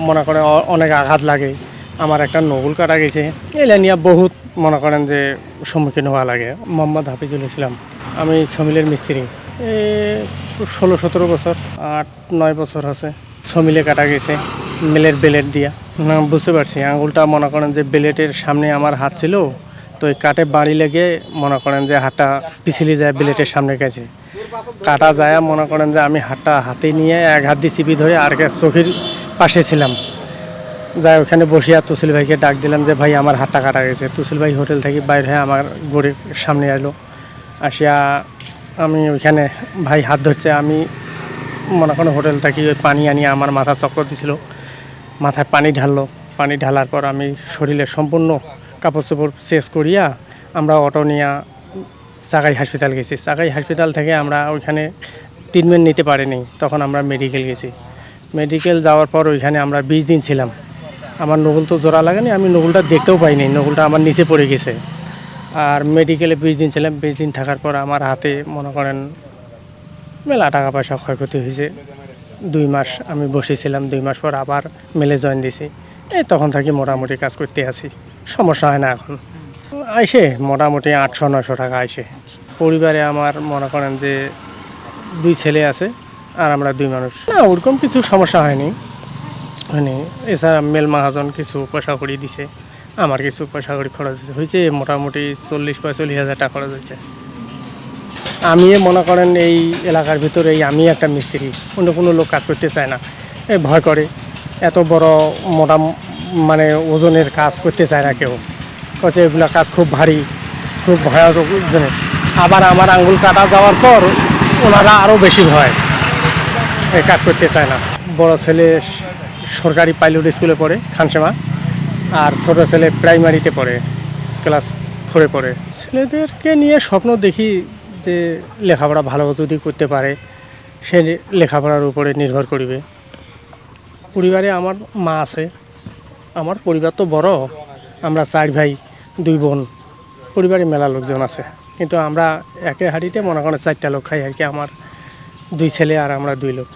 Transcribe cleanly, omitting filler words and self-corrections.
মনে করেন অনেক আঘাত লাগে। আমার একটা নকুল কাটা গেছে, এগুলো নিয়ে বহুত মনে করেন যে সম্মুখীন হওয়া লাগে। মোহাম্মদ হাফিজুল ইসলাম, আমি সমিলের মিস্ত্রি। 16-17 বছর, 8-9 বছর আছে। সমিলে কাটা গেছে মিলের বেলেট দিয়া। না, বুঝতে পারছি, আঙুলটা মনে করেন যে বেলেটের সামনে আমার হাত ছিল, তো এই কাটে বাড়ি লেগে মনে করেন যে হাতটা পিছলে যায় বেলেটের সামনে গেছে। কাটা যায় মনে করেন যে আমি হাতটা হাতে নিয়ে এক হাত দিয়ে চিপি ধরে আর চোখের পাশে ছিলাম, যাই ওখানে বসিয়া তুসিল ভাইকে ডাক দিলাম যে ভাই আমার হাতটা কাটা গেছে। তুসিল ভাই হোটেল থেকে বাইর হয়ে আমার গড়ির সামনে এলো, আসিয়া আমি ওইখানে ভাই হাত ধরছে, আমি মনে করেন হোটেল থেকে ওই পানি আনিয়ে আমার মাথা চক্কর দিছিল, মাথায় পানি ঢাললো। পানি ঢালার পর আমি শরীরে সম্পূর্ণ কাপড় চোপড় চেঞ্জ করিয়া আমরা অটো নিয়ে চাকাই হাসপাতাল গেছি। চাকাই হাসপাতাল থেকে আমরা ওইখানে ট্রিটমেন্ট নিতে পারিনি, তখন আমরা মেডিকেল গেছি। মেডিকেল যাওয়ার পর ওইখানে আমরা 20 দিন ছিলাম। আমার নকুল তো জোড়া লাগেনি, আমি নকুলটা দেখতেও পাইনি, নকুলটা আমার নিচে পড়ে গেছে। আর মেডিকেলে 20 দিন ছিলাম। 20 দিন থাকার পর আমার হাতে মনে করেন মেলা টাকা পয়সা ক্ষয়ক্ষতি হয়েছে। 2 মাস আমি বসেছিলাম, 2 মাস পর আবার মেলে জয়েন দিছি। এই তখন থাকি মোটামুটি কাজ করতে আছি, সমস্যা হয় না এখন। আইসে মোটামুটি 800-900 টাকা আইসে। পরিবারে আমার মনে করেন যে 2 ছেলে আছে আর আমরা 2 মানুষ। না, ওরকম কিছু সমস্যা হয়নি। এছাড়া মেল মাহাজন কিছু পয়সা করি দিছে, আমার কিছু পয়সা করি খরচ হয়েছে, মোটামুটি 40-45 হাজার টাকা খরচ হয়েছে। আমি মনে করেন এই এলাকার ভিতরে আমি একটা মিস্ত্রি, অন্য কোনো লোক কাজ করতে চায় না, এই ভয় করে। এত বড় মোটা মানে ওজনের কাজ করতে চায় না কেউ, কাছে এগুলো কাজ খুব ভারী, খুব ভয়ানক ওজনের। আবার আমার আঙ্গুল কাটা যাওয়ার পর ওনারা আরও বেশি ভয়, এই কাজ করতে চায় না। বড় ছেলে সরকারি পাইলট স্কুলে পড়ে খানসেমা, আর ছোটো ছেলে প্রাইমারিতে পড়ে, ক্লাস 4-এ পড়ে। ছেলেদেরকে নিয়ে স্বপ্ন দেখি যে লেখাপড়া ভালো যদি করতে পারে, সে লেখাপড়ার উপরে নির্ভর করবে। পরিবারে আমার মা আছে, আমার পরিবার তো বড়, আমরা 4 ভাই 2 বোন, পরিবারে মেলা লোকজন আছে, কিন্তু আমরা একে হাঁড়িতে মনে করেন 4টা লোক খাই আর কি। আমার 2 ছেলে আর আমরা 2 লোক।